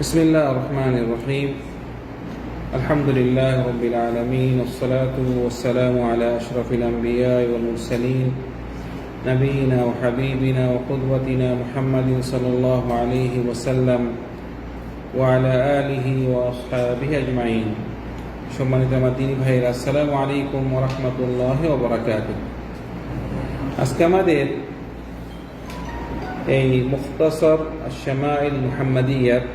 بسم الله الرحمن الرحيم الحمد لله رب العالمين والصلاة والسلام على أشرف الأنبياء والمرسلين نبينا وحبيبنا وقدوتنا محمد صلى الله عليه وسلم وعلى آله وأصحابه أجمعين সম্মানিত আমার দিনী ভাইরা আসসালামু আলাইকুম ওয়া রাহমাতুল্লাহি ওয়া বারাকাতুহু। আজকে আমাদের এই মুখতাসার আশ-শামাইল মুহাম্মাদিয়ার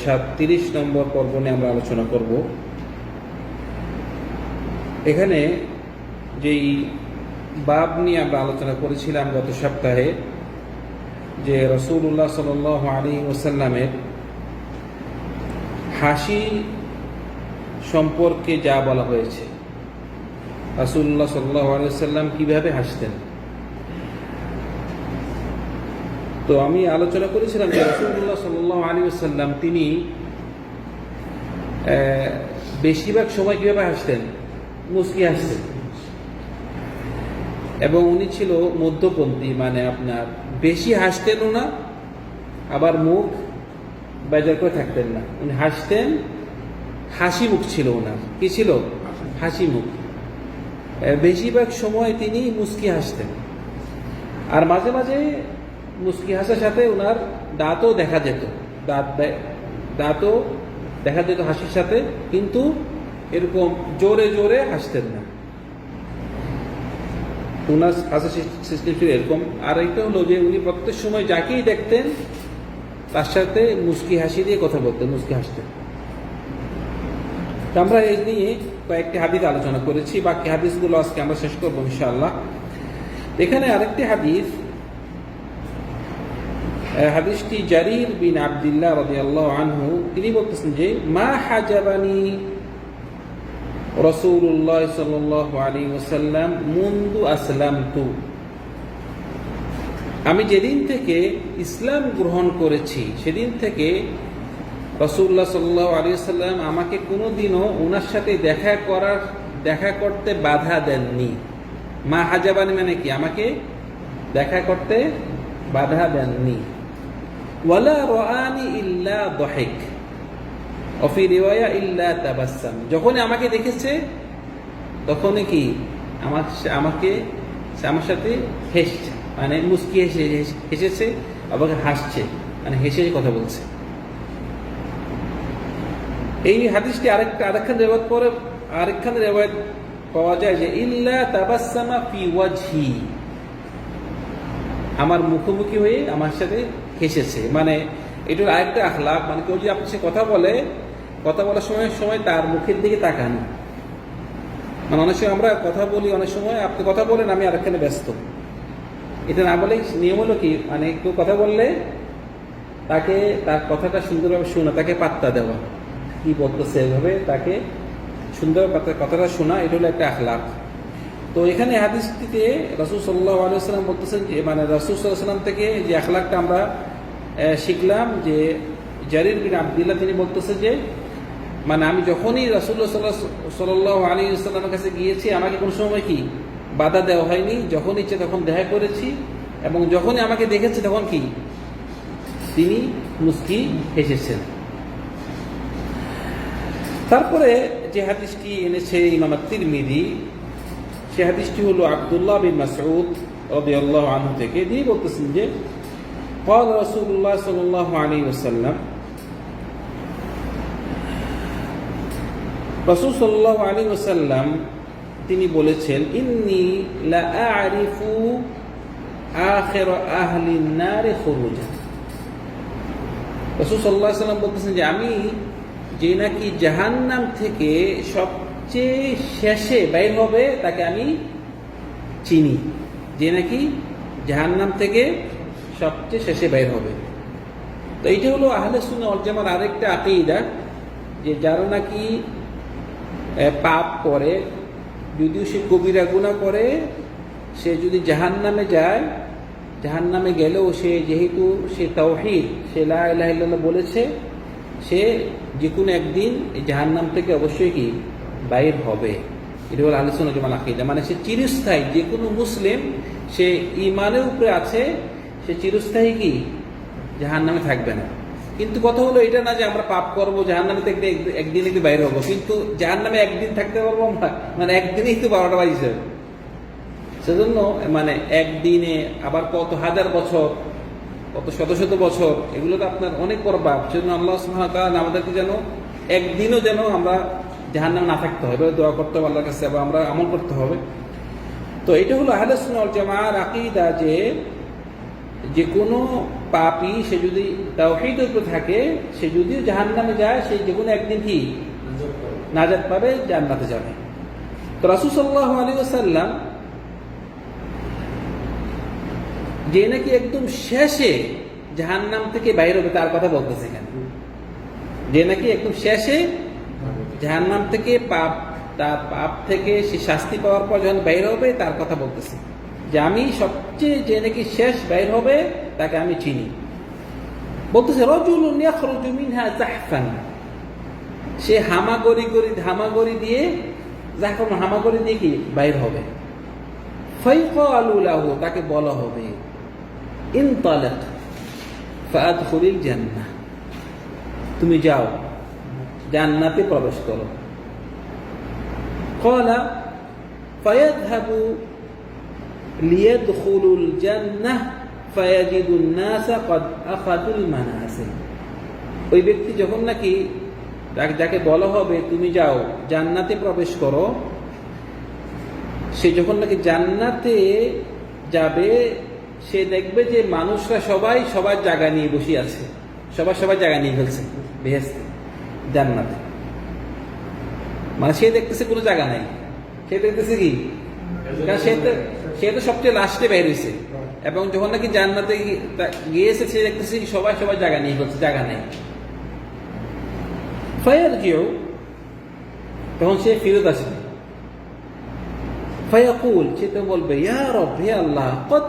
37 নম্বর পর্ব নিয়ে আমরা আলোচনা করব। এখানে যেই বাব নিয়ে আমরা আলোচনা করেছিলাম গত সপ্তাহে, যে রাসূলুল্লাহ সাল্লাল্লাহু আলাইহি ওয়াসাল্লামের হাসি সম্পর্কে যা বলা হয়েছে, রাসূলুল্লাহ সাল্লাল্লাহু আলাইহি ওয়াসাল্লাম কিভাবে হাসতেন। তো আমি আলোচনা করেছিলাম যে রাসূলুল্লাহ সাল্লাল্লাহু আলাইহি ওয়াসাল্লাম তিনি বেশিরভাগ সময় কিভাবে হাসতেন, মুচকি হাসতেন, এবং উনি ছিল মধ্যপন্থী, মানে আপনার বেশি হাসতেনও না, আবার মুখ বেজার করে থাকতেন না। উনি হাসতেন, হাসি মুখ ছিল ওনার, কি ছিল, হাসি মুখ। বেশিরভাগ সময় তিনি মুচকি হাসতেন, আর মাঝে মাঝে মুচকি হাসার সাথে ওনার দাঁতও দেখা যেত, দাঁতও দেখা যেত হাসির সাথে, কিন্তু এরকম জোরে জোরে হাসতেন না। ওনার হাসার সিস্টেম ছিল এরকম। আর একটা হলো যে উনি প্রত্যেক সময় যাকেই দেখতেন তার সাথে মুচকি হাসি দিয়ে কথা বলতেন, মুচকি হাসতেন। আমরা এই নিয়ে কয়েকটি হাদিস আলোচনা করেছি, বাকি হাদিসগুলো আজকে আমরা শেষ করবো ইনশাআল্লাহ। এখানে আরেকটি হাদিস, হাদিসটি জারির বিন আব্দুল্লাহ রাদিয়াল্লাহু আনহু, তিনি বলতেছেন যে মা হাজাবানি রাসূলুল্লাহ সাল্লাল্লাহু আলাইহি ওয়াসাল্লাম মুনযু আসলামতু, আমি যেদিন থেকে ইসলাম গ্রহণ করেছি সেদিন থেকে রাসূলুল্লাহ সাল্লাল্লাহু আলাইহি ওয়াসাল্লাম আমাকে কোনোদিনও ওনার সাথে দেখা করতে বাধা দেননি। মা হাজাবানি মানে কি, আমাকে দেখা করতে বাধা দেননি। ওয়ালা রাআনি ইল্লা দাহিক ওয়া ফি রিওয়ায়া ইল্লা তাবাসসাম, যখনই আমাকে দেখেছে তখনই কি আমার সাথে হেসেছে, মানে মুচকি হেসেছে, আবার হাসছে, মানে হেসে কথা বলছে। এই হাদিসটি আরেকখান রিওয়ায়াত পাওয়া যায় যে ইল্লা তাবাসসামা ফি ওয়াজহি, আমার মুখোমুখি হয়ে আমার সাথে হেসেছে। মানে এটার আরেকটা আখলাক, মানে কেউ যদি আপনার সাথে কথা বলার সময় তার মুখের দিকে তাকানো। মানে অনেক সময় আমরা কথা বলি, অনেক সময় আপনি কথা বলেন, আমি আরেকখানে ব্যস্ত, এটা না বলে নিয়ম হলো কি, মানে কেউ কথা বললে তাকে তার কথাটা সুন্দরভাবে শোনা, তাকে পাত্তা দেওয়া, কি বলতেছে এভাবে তাকে সুন্দরভাবে কথাটা শোনা, এটা হলো একটা আখলাক। তো এখানে হাদিসটিতে রাসূল সাল্লাল্লাহু আলাইহি ওয়াসাল্লাম বলতেছেন যে, মানে রাসূল সাল্লাল্লাহু আলাইহি ওয়াসাল্লাম থেকে যে আখলাকটা আমরা শিখলাম, যে জারির বিন আব্দুল্লাহ তিনি বলতেছে যে, মানে আমি যখনই রাসূলুল্লাহ সাল্লাল্লাহু আলাইহি ওয়াসাল্লামের কাছে গিয়েছি আমাকে কোনো সময় কি বাধা দেওয়া হয়নি, যখন ইচ্ছে তখন দেখা করেছি, এবং যখনই আমাকে দেখেছে তখন কি তিনি মুচকি হেসেছেন। তারপরে যে হাদিসটি এনেছে ইমাম আত-তিরমিযি, সে হাদিসটি হলো আব্দুল্লাহ বিন মাসউদ রাদিয়াল্লাহু আনহু থেকে। তিনি বলতেছেন যে قال রাসূলুল্লাহ সাল্লাল্লাহু আলাইহি ওয়াসাল্লাম, রাসূল সাল্লাল্লাহু আলাইহি ওয়াসাল্লাম তিনি বলেছেন, ইন্নী লা আ'রিফু আখির আহলি নার খুরুজা, রাসূল সাল্লাল্লাহু আলাইহি ওয়াসাল্লাম বলতেছেন যে আমি যে নাকি জাহান্নাম থেকে সবচেয়ে শেষে বের হবে তাকে আমি চিনি, যে নাকি জাহান্নাম থেকে সবচেয়ে শেষে বের হবে। তো এইটা হলো আহলে সুন্নাহ ওয়াল জামার আরেকটা আকীদা, যে যারা নাকি পাপ করে, যদিও সে কবিরা গুনাহ করে, সে যদি জাহান্নামে যায়, জাহান্নামে গেলেও সে যেহেতু সে তাওহীদ, সে লা ইলাহা ইল্লাল্লাহ বলেছে, সে যে কোনো একদিন এই জাহান্নাম থেকে অবশ্যই কি বাইর হবে। এটা হলো আহলে সুন্নাহ ওয়াল জামার আকীদা, মানে সে চিরস্থায়ী, যে কোনো মুসলিম সে ঈমানের উপরে আছে, সে চিরস্থায়ী কি জাহান্নামে থাকবে না। কিন্তু কথা হলো এটা না যে আমরা পাপ করবো, জাহান্নামে থেকে একদিন একটু বাইরে হবো, কিন্তু জাহান্নামে একদিন থাকতে পারবো আমরা, মানে একদিনেই তো 12টা বাজিয়ে যাবে। সেজন্য মানে একদিনে আবার কত হাজার বছর, কত শত শত বছর, এগুলো তো আপনার অনেক বড় পাপ। সেজন্য আল্লাহ সুবহানাহু ওয়া তাআলা আমাদেরকে যেন একদিনও যেন আমরা জাহান্নামে না থাকতে হবে, দোয়া করতে হবে আল্লাহর কাছে, এবং আমরা আমল করতে হবে। তো এটা হলো আহলে সুন্নাহ ওয়াল জামাআর আকীদা, যে কোনো পাপী সে যদি তাওহীদের উপর থাকে, সে যদিও জাহান্নামে যায়, সে যে কোনো একদিন কি নাজাত পাবে, জান্নাতে যাবে। তো রাসূল সাল্লাল্লাহু আলাইহি ওয়াসাল্লাম যে নাকি একদম শেষে জাহান্নাম থেকে বাইরে হবে তার কথা বলতেছে এখানে, যে নাকি একদম শেষে জাহান্নাম থেকে তার পাপ থেকে সে শাস্তি পাওয়ার পর যখন বাইরে হবে তার কথা বলতেছে, যে আমি সবচেয়ে যে নাকি শেষ বাইর হবে তাকে আমি চিনি। বলতেছে রাজুলুন ইয়াখরুজু মিনহা জাহফান, সে হামাগরি দিয়ে জাহফান হামাগরি দিয়ে কি বাইর হবে। ফায়কালু লাহু, তাকে বলা হবে ইনতালিক ফাদখুলিল জান্নাহ, তুমি যাও জান্নাতে প্রবেশ করো। ক্বালা ফায়াযহাবু লিয়াদখুলুল জান্নাহ ফায়াজিদুন নাসা ক্বাদ আখাযুল মানাসিল। ওই ব্যক্তি যখন নাকি যাকে বলা হবে তুমি যাও জান্নাতে প্রবেশ করো, সে যখন নাকি জান্নাতে যাবে, সে দেখবে যে মানুষরা সবাই সবার জায়গা নিয়ে বসে আছে, সবার জায়গা নিয়ে ফেলছে বেহেশতে, জান্নাতে। মানে সে দেখতেছে কোনো জায়গা নাই, সে দেখতেছে কি, কারণ সে তো সবচেয়ে লাস্টে বের হয়েছে, এবং যখন নাকি জান্নাতে গিয়েছে সে দেখতেছে সবাই জায়গা নিয়ে ফেলছে, জায়গা নেই। ফায়ারজিউ, তখন সে ফিরত আসবে। ফায়াকুল, সে তো বলবে ইয়া রব, হে আল্লাহ, কদ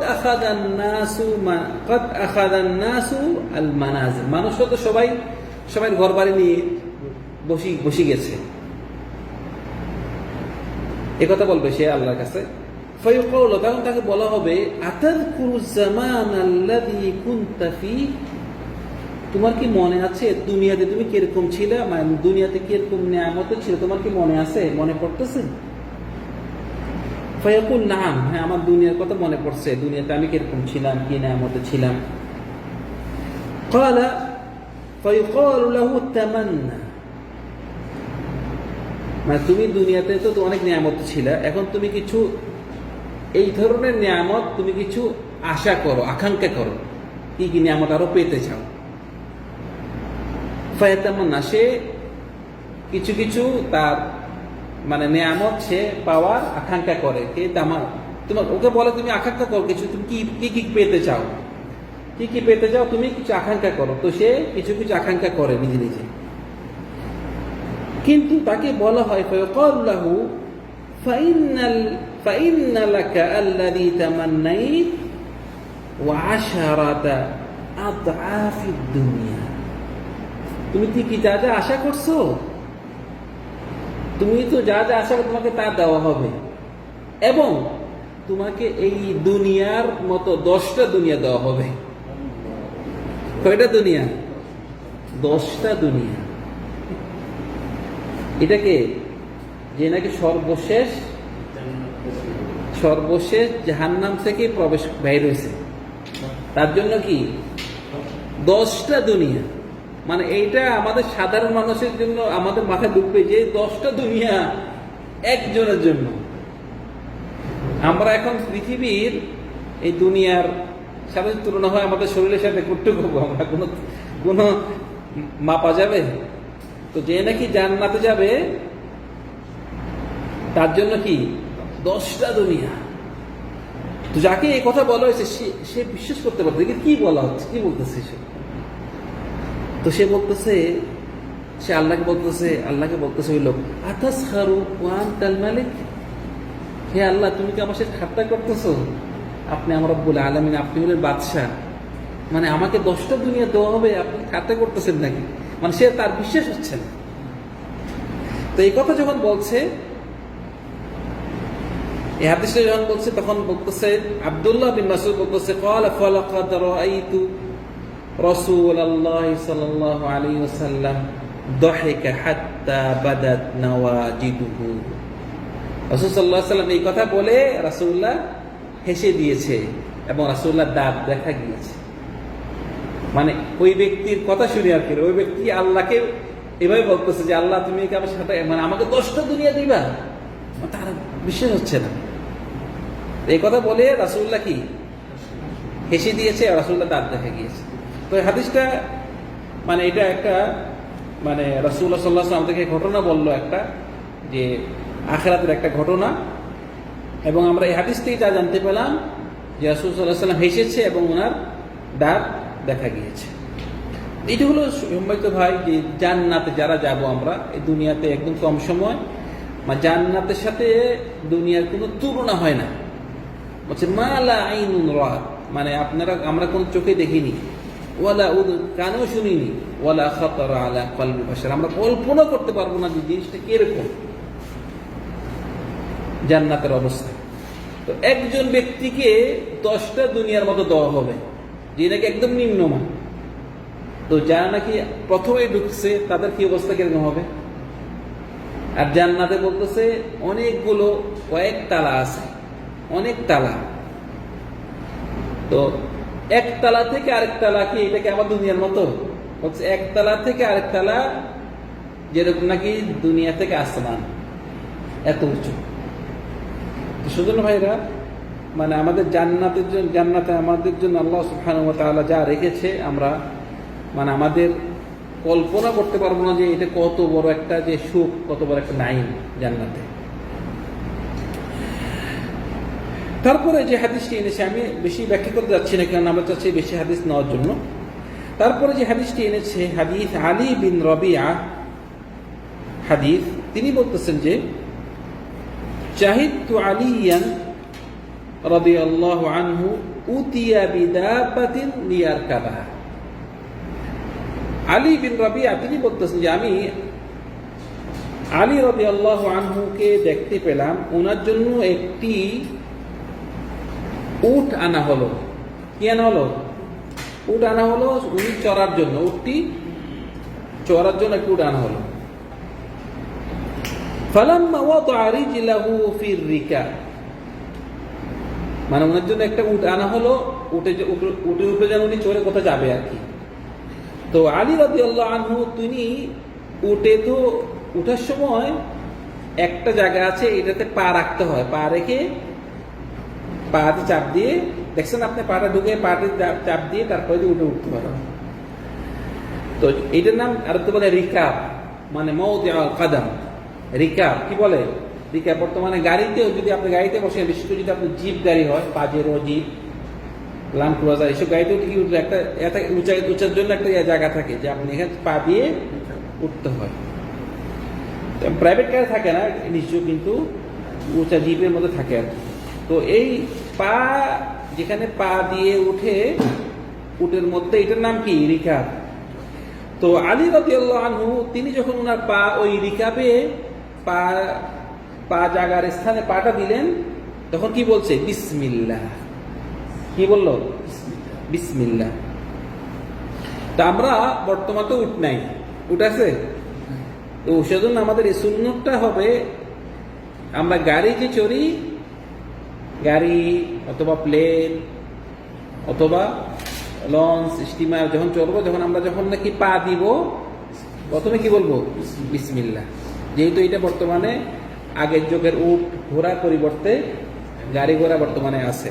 আখাযান নাসু আল মানাজিল, মানুষরা তো সবাই ঘর বাড়ি নিয়ে বসে গেছে, একথা বলবে সে আল্লাহর কাছে। ফায়াকুল, তখন তাকে বলা হবে আতাযকুরুজ জামান আল্লাযী কুনতা ফী, তোমার কি মনে আছে দুনিয়াতে তুমি কিরকম ছিলে, মানে দুনিয়াতে কিরকম নিয়ামত ছিল, তোমার কি মনে আছে, মনে পড়তেছে? ফায়াকুল নাম, হ্যাঁ আমার দুনিয়ার কথা মনে পড়ছে, দুনিয়াতে আমি কিরকম ছিলাম, কি নিয়ামতে ছিলাম। ক্বালা ফায়ুকালু লাহু তামান্না, মানে তুমি দুনিয়াতে তো অনেক নিয়ামত ছিল, এখন তুমি কিছু এই ধরনের নিয়ামত তুমি কিছু আশা করো, আকাঙ্ক্ষা করো, কি নিয়ামত আরো পেতে চাও। ফায়াতামান্না, সে কিছু তার মানে নিয়ামত সে পাওয়ার আকাঙ্ক্ষা করে। তোমার ওকে বলে তুমি আকাঙ্ক্ষা করো কিছু, তুমি কি পেতে চাও, কি পেতে চাও, তুমি কিছু আকাঙ্ক্ষা করো। তো সে কিছু আকাঙ্ক্ষা করে নিজে। কিন্তু তাকে বলা হয় ফায়াকালু লাহু ফাইন্না লাকা আল্লাযী তামান্নাইত ওয়া আশারাতা আদআফিদ দুনিয়া, তুমি কি যা আশা করছো, তুমি তো যা আশা করো তোমাকে তা দেওয়া হবে, এবং তোমাকে এই দুনিয়ার মতো 10টা দুনিয়া দেওয়া হবে। কয়টা দুনিয়া? 10টা দুনিয়া। এটাকে যে নাকি সর্বশেষ জাহান্নাম থেকে প্রবেশ বাইর হয়েছে, তার জন্য কি 10টা দুনিয়া। মানে এইটা আমাদের সাধারণ মানুষের জন্য আমাদের মাথায় ঢুকবে যে 10টা দুনিয়া একজনের জন্য। আমরা এখন পৃথিবীর এই দুনিয়ার সাথে তুলনা হয় আমাদের শরীরের সাথে কতটুকু, আমরা কোনো মাপা যাবে? তো যে নাকি জান্নাতে যাবে তার জন্য কি 10টা দুনিয়া। তো যাকে এই কথা বলা হয়েছে সে বিশ্বাস করতে পারছে কি বলা হচ্ছে, কি বলতেছে সে। তো সে বলতেছে, সে আল্লাহকে বলতেছে ওই লোক, আতাসখারু ওয়া আনতাল মালিক, হে আল্লাহ তুমি কি আমার সাথে ঠাট্টা করতেছো? আপনি আমার রব্বুল আলামিন, আপনি হলেন বাদশাহ, মানে আমাকে 10টা দুনিয়া দেওয়া হবে, আপনি ঠাট্টা করতেছেন নাকি? মানে সে তার বিশ্বাস হচ্ছে না। তো এই কথা যখন বলছে, এই হাদিসটা যখন বলছে, তখন বলতেছে আব্দুল্লাহ বিন মাসউদ বলতেছে ক্বালা ফালাকাদ রাআইতু রাসূলুল্লাহ সাল্লাল্লাহু আলাইহি ওয়াসাল্লাম দাহিকা হাত্তা বাদাত নাওয়াজিদুহু। রাসূল সাল্লাল্লাহু আলাইহি ওয়াসাল্লাম এই কথা বলে রাসূলুল্লাহ হেসে দিয়েছে এবং রাসূলুল্লাহ দাঁত দেখা গিয়েছে। মানে ওই ব্যক্তির কথা শুনে আর কি, ওই ব্যক্তি আল্লাহকে এভাবে বলতেছে যে আল্লাহ তুমি কি আমার সাথে মানে আমাকে 10টা দুনিয়া দিবা, তার বিশ্বাস হচ্ছে না। এই কথা বলে রাসূলুল্লাহ কি হেসে দিয়েছে আর রাসূলুল্লাহ দাঁত দেখা গিয়েছে। তো এই হাদিসটা মানে এটা একটা মানে রাসূলুল্লাহ সাল্লাল্লাহু আলাইহি ওয়াসাল্লাম থেকে ঘটনা বললো একটা, যে আখিরাতের একটা ঘটনা। এবং আমরা এই হাদিস থেকে যা জানতে পেলাম যে রাসূল সাল্লাল্লাহু আলাইহি ওয়াসাল্লাম হেসেছে এবং ওনার দাঁত দেখা গিয়েছে। এইটা হলো সম্মানিত ভাই যে জান্নাতে যারা যাব আমরা, এই দুনিয়াতে একদম কম সময়, জান্নাতের সাথে দুনিয়ার কোনো তুলনা হয় না। বলছে মা লা আইনুন রাআত, মানে আমরা কোন চোখে দেখিনি, ওয়ালা কানেও শুনিনি, ওয়ালা খাতারা আলা কলবি বাশার, আমরা কল্পনা করতে পারবো না যে জিনিসটা কিরকম জান্নাতের অবস্থা। তো একজন ব্যক্তিকে 10টা দুনিয়ার মতো দেওয়া হবে, যে নাকি একদম নিম্নমান। তো যারা নাকি প্রথমে ঢুকছে তাদের কি অবস্থা কিরকম হবে? আর জান্নাতে বলতেছে অনেকগুলো কয়েক তালা আছে, অনেক তালা। তো এক তালা থেকে আরেক তালা কি এটাকে আবার দুনিয়ার মতো? বলছে এক তালা থেকে আরেক তালা যেরকম নাকি দুনিয়া থেকে আসমান, এত উঁচু। সেজন্য ভাইরা মানে আমাদের জান্নাতে আমাদের জন্য আল্লাহ সুবহানাহু ওয়া তাআলা যা রেখেছে আমরা মানে আমাদের কল্পনা করতে পারবো না যে এটা কত বড় একটা যে সুখ, কত বড় একটা নাইম জান্নাতে। তারপরে যে হাদিসটি এনেছে, আমি বেশি ব্যাখ্যা করতে যাচ্ছি না, কারণ আমরা চাচ্ছি বেশি হাদিস নেওয়ার জন্য। তারপরে যে হাদিসটি এনেছে হাদিস আলী বিন রবিআ হাদিস, তিনি বলতেছেন যে শাহিদতু আলিয়ান রাদিয়াল্লাহু আনহু উতিয়া বিদাবাতিন লিয়ারকাবাহা। আলী বিন রবিআ তিনি বলতেছেন যে আমি আলী রাদিয়াল্লাহু আনহুকে দেখতে পেলাম, ওনার জন্য একটি উট আনা হলো। কি আনা হলো? উট আনা হলো, উনি চড়ার জন্য, উটটি চড়ার জন্য একটু উট আনা হলো। ফালাম্মা ওয়াদাআ রিজলাহু ফির রিকাব, মানে ওনার জন্য একটা উট আনা হলো, উটের উপরে যেন উনি চড়ে কোথায় যাবে আর কি। তো আলী রাদিয়াল্লাহু আনহু তিনি উটে তো উঠার সময় একটা জায়গা আছে, এটাতে পা রাখতে হয়, পা রেখে পাতে চাপ দিয়ে, দেখছেন আপনি পাটা ঢুকে পাতে চাপ দিয়ে তারপরে উঠে উঠতে পারেন। তো এটার নাম আর তো বলে রিকাব, মানে মাওদিউল কদম। রিকাব কি বলে? রিকাব বর্তমানে গাড়িতেও যদি আপনি গাড়িতে বসে, বিশেষ করে যদি আপনার জিপ গাড়ি হয়, পাজেরো জিপ, ল্যান্ড ক্রুজার, এইসব গাড়িতেও কি উঠলে একটা উঁচার জন্য একটা জায়গা থাকে যে আপনি এখানে পা দিয়ে উঠতে হয়। প্রাইভেট কারে থাকে না নিশ্চয়, কিন্তু উঁচা জিপের মধ্যে থাকে আর কি। তো এই পা যেখানে পা দিয়ে উঠে উটের মধ্যে, এটার নাম কি? রিকাব। তো আলী রাদিয়াল্লাহু আনহু তিনি যখন ওনার পা ওই রিকাবে পা জাগার স্থানে পাটা দিলেন, তখন কি বলছে? বিসমিল্লাহ। কি বললো? বিসমিল্লাহ। তা আমরা বর্তমানে তো উট নাই, উট আছে? তো সেজন্য আমাদের এই সুন্নতটা হবে, আমরা গাড়ি যে চড়ি, গাড়ি অথবা প্লেন অথবা লঞ্চ, স্টিমার যখন চড়বো, যখন নাকি পা দিব, প্রথমে কি বলবো? বিসমিল্লাহ। যেহেতু এটা বর্তমানে আগের যুগের উট ঘোড়ার পরিবর্তে গাড়ি ঘোড়া বর্তমানে আছে,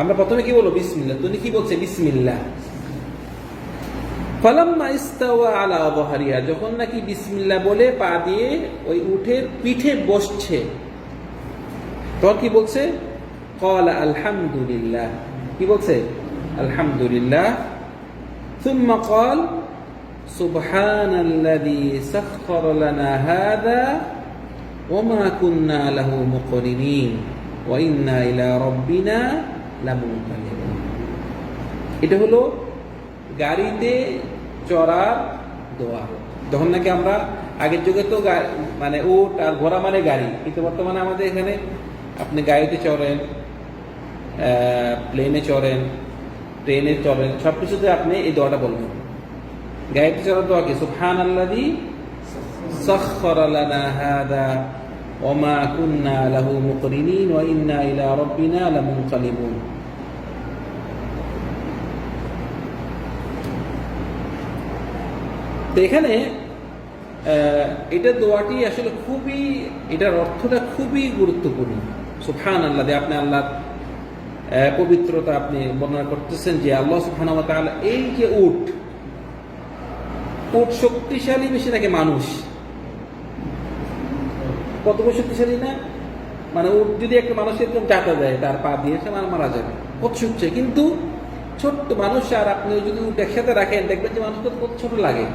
আমরা প্রথমে কি বলবো? বিসমিল্লাহ। তুমি কি বলছে? বিসমিল্লাহ। ফালাম্মা ইস্তাওয়া আলা যাহরিহা, যখন নাকি বিসমিল্লাহ বলে পা দিয়ে ওই উটের পিঠে বসছে, তখন কি বলছে? ক্বালা আলহামদুলিল্লাহ। কি বলছে? আলহামদুলিল্লাহ। সুম্মা ক্বাল সুবহানাল্লাযী সাখখারা লানা হাযা ওয়া মা কুন্না লাহু মুকরিনিন ওয়া ইন্না ইলা রাব্বিনা লামুনকালিবুন। এটা হলো গাড়িতে চড়ার দোয়া। যখন নাকি আমরা আগের যুগে তো মানে উট আর ঘোড়া মানে গাড়ি, কিন্তু বর্তমানে আমাদের এখানে আপনি গাড়িতে চড়েন, প্লেনে চড়েন, ট্রেনে চলেন, সব কিছুতে আপনি এই দোয়াটা বলবেন। গাড়িতে চলার দোয়া কি? সুবহানাল্লাযী সাখখারা লানা হাযা ওয়া মা কুন্না লাহু মুকরিনিন ওয়া ইন্না ইলা রাব্বিনা লামুনকালিবুন। তো এখানে এটা দোয়াটি আসলে খুবই, এটার অর্থটা খুবই গুরুত্বপূর্ণ। সুবহানাল্লাহ, আপনি আল্লাহর পবিত্রতা আপনি বর্ণনা করতেছেন যে আল্লাহ সুবহানাহু ওয়া তাআলা, এই যে উট শক্তিশালী বেশি নাকি মানুষ? কত শক্তিশালী না? মানে উট যদি একটা মানুষের এরকম চাটা দেয় তার পা দিয়ে, সে মারা যাবে, কত শক্তি। কিন্তু ছোট্ট মানুষ, আর আপনি যদি উট একসাথে রাখেন দেখবেন যে মানুষকে কত ছোট লাগে,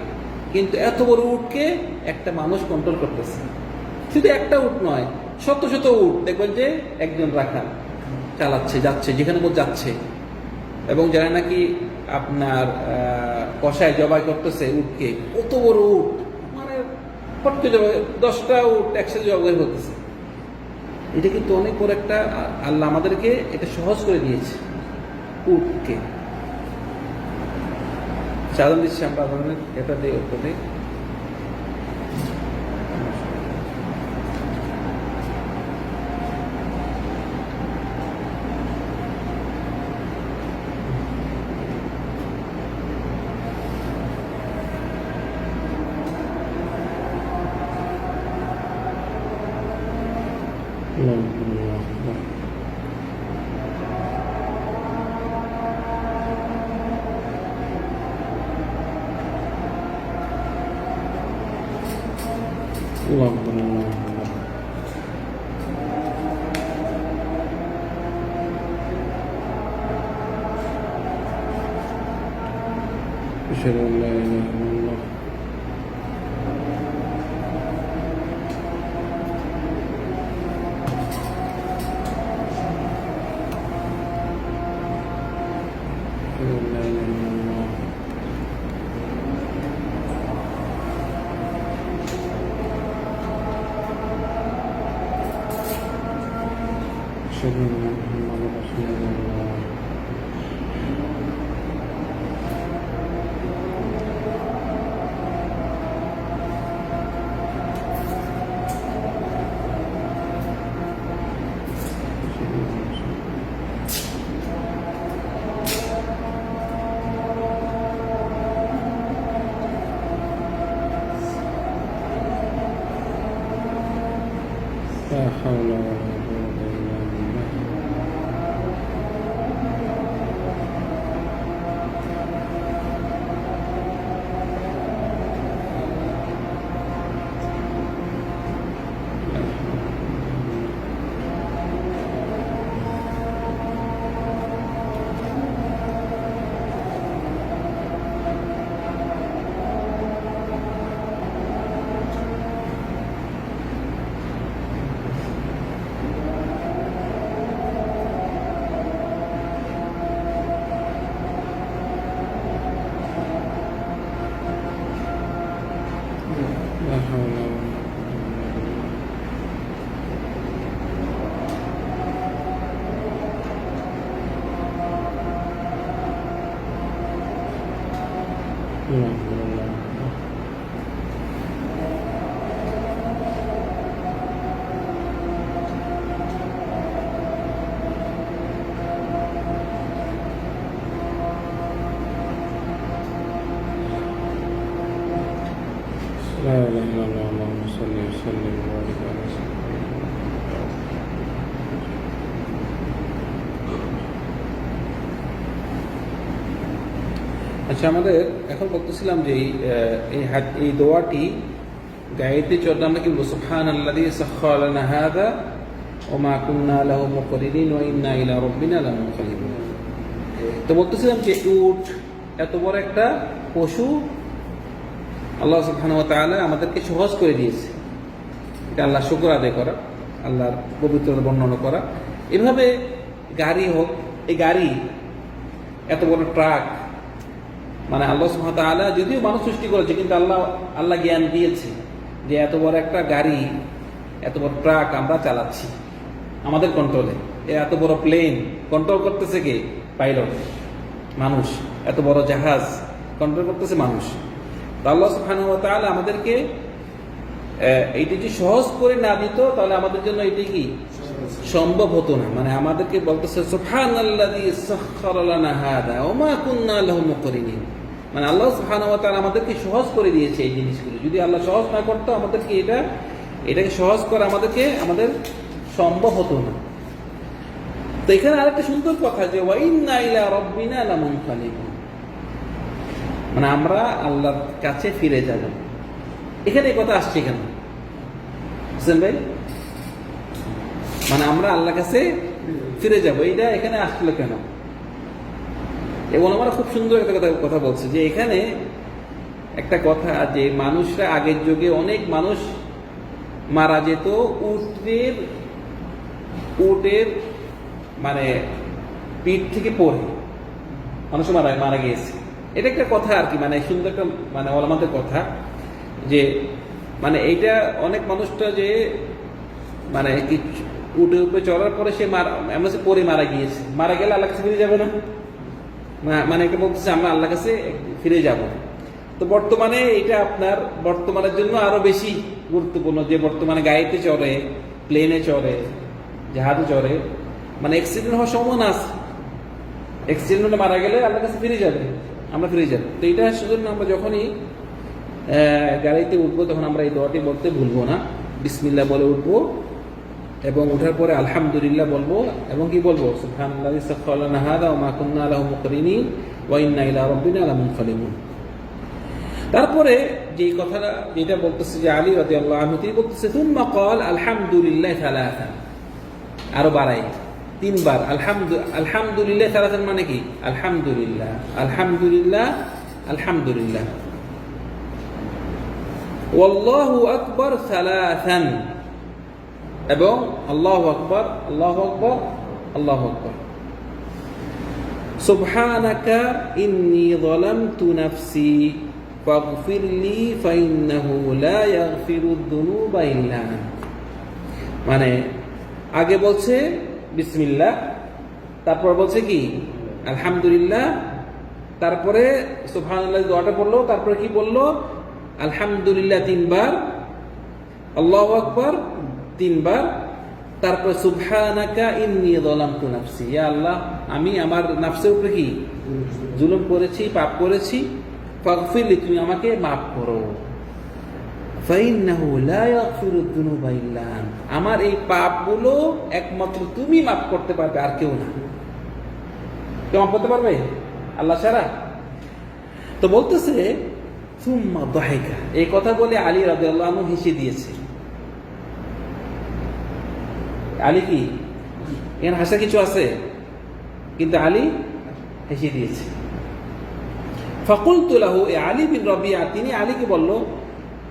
কিন্তু এত বড় উটকে একটা মানুষ কন্ট্রোল করতেছে। শুধু একটা উট নয়, শত শত উট দেখবেন যে একজন রাখা চালাচ্ছে, যাচ্ছে যেখানে মধ্যে যাচ্ছে। এবং যারা নাকি আপনার কষায় জবাই করতেছে উটকে, কত বড় উট, মানে ফটকে জবাই, 10টা উট একসাথে জবাই করতেছে। এটা কিন্তু অনেক বড় একটা, আল্লাহ আমাদেরকে এটা সহজ করে দিয়েছে উটকে। সাধারণ দিচ্ছি আমরা এটা দিয়ে উপরে أشهد أن لا إله إلا الله أشهد أن محمدا رسول الله لا حول ولا قوة إلا بالله لا حول ولا قوة إلا بالله لا إله إلا الله اللهم صل وسلم وبارك على سيدنا আচ্ছা, আমাদের এখন বলতেছিলাম যে এই দোয়াটি গায়েতে চলতে আমরা কি বলবো? সুবহানাল্লাযী সাখখারা লানা হাযা ওয়া মা কুন্না লাহু মুকরিনিন ওয়া ইন্না ইলা রাব্বিনা লামুনকালিবুন। তো বলতেছিলাম যে উট এত বড় একটা পশু আল্লাহ সুবহানাহু ওয়া তাআলা আমাদেরকে সহজ করে দিয়েছে। এটা আল্লাহ শুকর আদায় করা, আল্লাহর পবিত্রতা বর্ণনা করা। এভাবে গাড়ি হোক, এই গাড়ি এত বড় ট্রাক, মানে আল্লাহ সুবহানাহু ওয়া তাআলা যদিও মানুষ সৃষ্টি করেছে, কিন্তু আল্লাহ জ্ঞান দিয়েছে যে এত বড় একটা গাড়ি, এত বড় ট্রাক আমরা চালাচ্ছি আমাদের কন্ট্রোলে। এত বড় প্লেন কন্ট্রোল করতেছে কে? পাইলট। মানুষ, এত বড় জাহাজ কন্ট্রোল করতেছে মানুষ। তো আল্লাহ সুবহানাহু ওয়া তাআলা আমাদেরকে এইটা যে সহজ করে না দিত, তাহলে আমাদের জন্য এটি কি সম্ভব হতো না। মানে আমাদেরকে বলতেছে সুবহানাল্লাযী সাখখারা লানা হাযা ওয়া মা কুন্না লাহু মুকরিনিন। মানে আল্লাহ সুবহানাহু ওয়া তাআলা আমাদেরকে সহজ করে দিয়েছে এই জিনিসগুলো। যদি আল্লাহ সহজ না করতো আমাদেরকে এটাকে সহজ করা আমাদের সম্ভব হতো না। তো এখানে আরেকটা সুন্দর কথা যে ওয়া ইন্না ইলা রাব্বিনা লামুনকালিবুন, মানে আমরা আল্লাহর কাছে ফিরে যাব। এখানে এই কথা আসছে কেন বুঝছেন ভাই? মানে আমরা আল্লাহর কাছে ফিরে যাব, এইটা এখানে আসলো কেন? এবং আমরা খুব সুন্দর একটা কথা বলছে যে এখানে একটা কথা যে মানুষরা আগের যুগে অনেক মানুষ মারা যেত উটের মানে পিঠ থেকে পড়ে, মানুষ মারা গিয়েছে। এটা একটা কথা আর কি, মানে সুন্দর একটা মানে ওলামাদের কথা যে মানে এইটা অনেক মানুষটা যে মানে উটের উপরে চড়ার পরে সে পরে মারা গিয়েছে, মারা গেলে আল্লাহ কাছে ফিরে যাবে না, মানে এটা বলতেছে আমরা আল্লাহ কাছে ফিরে যাব। তো বর্তমানে এটা আপনার বর্তমানের জন্য আরো বেশি গুরুত্বপূর্ণ যে বর্তমানে গাড়িতে চড়ে, প্লেনে চড়ে, জাহাজে চড়ে, মানে অ্যাক্সিডেন্ট হওয়ার সম্ভাবনা আছে। অ্যাক্সিডেন্টে মারা গেলে আল্লাহর কাছে ফিরে যাবে, আমরা ফিরে যাব। তো এইটা সেজন্য আমরা যখনই গাড়িতে উঠবো তখন আমরা এই দোয়াটি বলতে ভুলবো না। বিসমিল্লাহ বলে উঠবো এবং ওঠার পরে আলহামদুলিল্লাহ বলবো এবং কি বলবো সুবহানাল্লাযী সাখখারা লানা হাযা ওয়া মা কুন্না লাহু মুকরিনিন ওয়া ইন্না ইলা রাব্বিনা লামুনকালিবুন। তারপরে যে কথাটা যেটা বলতেছে যে আলী রাদিয়াল্লাহু আনহু তিনি বলতেছে সুম্মা ক্বাল আলহামদুলিল্লাহ সালাসান, আরো বাড়াই 3 বার আলহামদুলিল্লাহ সালাসান, মানে কি আলহামদুলিল্লাহ আলহামদুলিল্লাহ আলহামদুলিল্লাহ, ওয়াল্লাহু আকবার সালাসান, এবং আল্লাহু আকবার আল্লাহু আকবার আল্লাহু আকবার, সুবহানাকা ইন্নী যালামতু নাফসি ফাগফিরলি ফাইন্নাহু লা ইয়াগফিরুদ যুনুবা ইল্লা আনতা। মানে আগে বলছে বিসমিল্লাহ, তারপর বলছে কি আলহামদুলিল্লাহ, তারপরে সুবহানাল্লাহ দোয়াটা পড়লো, তারপরে কি বললো আলহামদুলিল্লাহ 3 বার, আল্লাহু আকবার 3 বার, তারপর সুবহানাকা ইন্নী যালামতু নাফসি, ইয়া আল্লাহ আমি আমার নাফসের উপরে কি জুলুম করেছি, পাপ করেছি, ফাগফিরলি তুমি আমাকে মাফ করো, ফাইন্নাহু লা ইয়াগফিরুদ যুনুবা ইল্লা আনতা, আমার এই পাপগুলো একমাত্র তুমি মাফ করতে পারবে, আর কেউ না। কেউ মাফ করতে পারবে আল্লাহ ছাড়া? তো বলতেছে সুম্মা দাহিকা, এই কথা বলে আলী রাদিয়াল্লাহু আনহু হেসে দিয়েছে। আলী কি এখানে হাসার কিছু আছে? কিন্তু আলী হেসে দিয়েছে। ফাকুলতু লাহু, আলী বিন রাবিয়া তিনি আলীকে বলল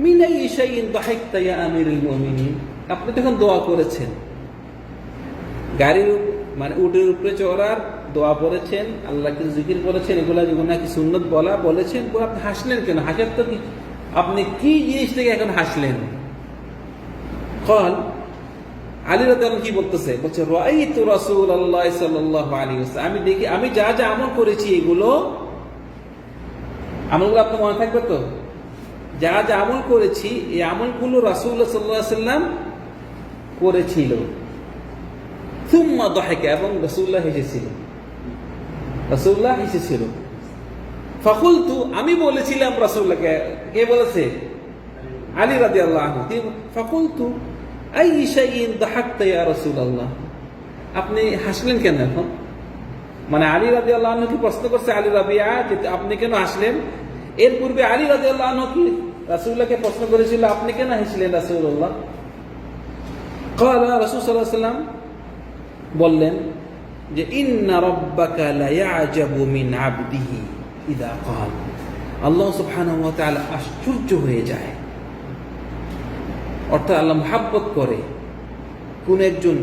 মিন আইয়ি শাইইন দাহিকতা ইয়া আমিরুল মুমিনিন, আপনি তখন দোয়া করেছেন, গাড়ির মানে উটের উপরে চড়ার দোয়া পড়েছেন, আল্লাহকে জিকির করেছেন, এগুলা যেগুলো নাকি সুন্নত বলেছেন, আপনি হাসলেন কেন? হাসার তো কি, আপনি কি জিনিস থেকে এখন হাসলেন? কল আলী রাদিয়াল্লাহু কি বলতেছে, বলছে রাআইতু রাসূলুল্লাহ সাল্লাল্লাহু আলাইহি ওয়াসাল্লাম, আমি দেখি আমি যা যা আমল করেছি এগুলো আমলগুলো আপনার মনে থাকবে তো? যা যা আমল করেছি এই আমলগুলো রাসূলুল্লাহ সাল্লাল্লাহু আলাইহি ওয়াসাল্লাম করেছিল। সুম্মা দাহিকা, এবং রাসূলুল্লাহ হেসেছিল। ফাকুলতু, আমি বলেছিলাম রাসূলুল্লাহকে, কে বলেছে? আলী রাদিয়াল্লাহু আনহু। ফাকুলতু আইয়ি শাইইন দাহাকতা ইয়া রাসূলুল্লাহ, আপনি হাসলেন কেন এখন? মানে আলী রাদিয়াল্লাহু আনহু কি প্রশ্ন করছে আলী রাবিয়া যে আপনি কেন হাসলেন? এর পূর্বে আলী রাদিয়াল্লাহু আনহু কি রাসূলুল্লাহকে প্রশ্ন করেছিল আপনি কেন হাসলেন রাসূলুল্লাহ? ক্বালা, রাসূল সাল্লাল্লাহু আলাইহি ওয়াসাল্লাম বললেন যে ইন্না রাব্বাকা লা ইয়া'জাবু মিন 'আবদিহি ইযা ক্বাল, আল্লাহ সুবহানাহু ওয়া তাআলা আশ্চর্য হয়ে যায়, অর্থাৎ আল্লাহ মহব্বত করে কোন একজন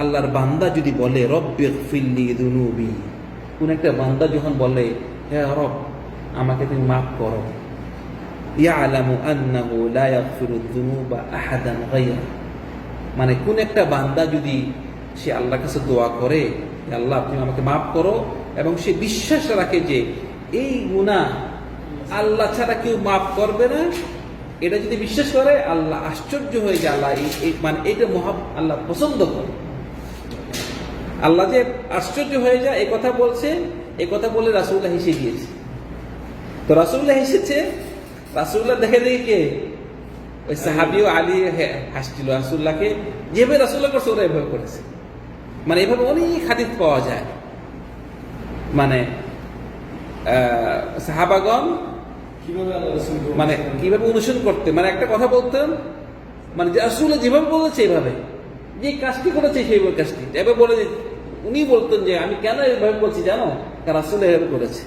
আল্লাহর বান্দা যদি বলে রব্বিগফিরলি যুনুবি, কোন একটা বান্দা যখন বলে হে রব আমাকে তুমি মাফ করো, ইয়ালামু আন্নাহু লা ইয়াগফিরুদ যুনুবা আহাদান গায়রা, মানে কোন একটা বান্দা যদি সে আল্লাহর কাছে দোয়া করে আল্লাহ তুমি আমাকে মাফ করো, এবং সে বিশ্বাস রাখে যে এই গুনাহ আল্লাহ ছাড়া কেউ মাফ করবে না, এটা যদি বিশ্বাস করে আল্লাহ আশ্চর্য হয়ে যায়, আল্লাহ মানে এটা আল্লাহ পছন্দ করে। আল্লাহ যে আশ্চর্য হয়ে যায় এই কথা বলছে, এই কথা বলে রাসূলুল্লাহ হেসে দিয়েছে। তো রাসূলুল্লাহ হেসেছে, রাসূলুল্লাহ দেখে কে ওই সাহাবীও আলী হাসছিল রাসূলুল্লাহকে, যেভাবে রাসূলুল্লাহ করছে ওরা এভাবে করেছে। মানে এভাবে অনেক হাদিস পাওয়া যায়, মানে সাহাবাগণ মানে কিভাবে অনুসরণ করতে, মানে একটা কথা বলতেন, মানে যে রাসূলুল্লাহ যেভাবে বলেছে এইভাবে, যে কাজটি করেছে সেইভাবে কাজটি এভাবে বলে, উনি বলতেন যে আমি কেন এভাবে বলছি জানো, কারণ রাসূলুল্লাহ এভাবে করেছে।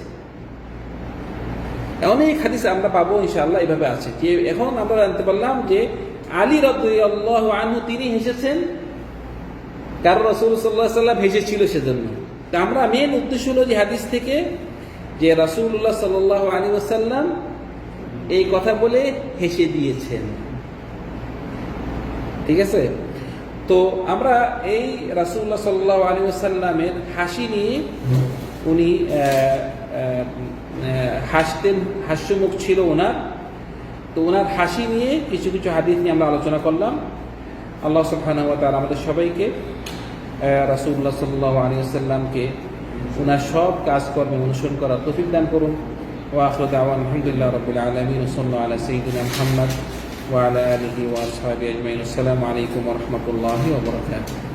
অনেক হাদিস আমরা পাবো ইনশাআল্লাহ এভাবে আছে। যে এখন আমরা জানতে পারলাম যে আলী রাদিয়াল্লাহু আনহু তিনি হেসেছেন, কারণ রাসূল সাল্লাল্লাহু আলাইহি ওয়াসাল্লাম হেসেছিল সেজন্য। তা আমরা মেন উদ্দেশ্য হলো যে হাদিস থেকে যে রাসূলুল্লাহ সাল্লাল্লাহু আলাইহি ওয়াসাল্লাম এই কথা বলে হেসে দিয়েছেন, ঠিক আছে। তো আমরা এই রাসূলুল্লাহ সাল্লাল্লাহু আলাইহি ওয়াসাল্লামের হাসি নিয়ে, উনি হাসতেন, হাস্যমুখ ছিল ওনার, তো ওনার হাসি নিয়ে কিছু কিছু হাদিস নিয়ে আমরা আলোচনা করলাম। আল্লাহ সুবহানাহু ওয়া তাআলা আমাদের সবাইকে রাসূলুল্লাহ সাল্লাল্লাহু আলাইহি ওয়াসাল্লামকে ওনার সব কাজকর্মে অনুসরণ করার তৌফিক দান করুন। ওয়া আখিরু দাওয়ানা আলহামদুলিল্লাহি রাব্বিল আলামিন, সাল্লাল্লাহু আলা সাইয়্যিদিনা মুহাম্মদ ওয়া আলা আলিহি ওয়া আসহাবিহি আজমাইন। আসসালামু আলাইকুম ওয়া রাহমাতুল্লাহি ওয়া বারাকাতুহু।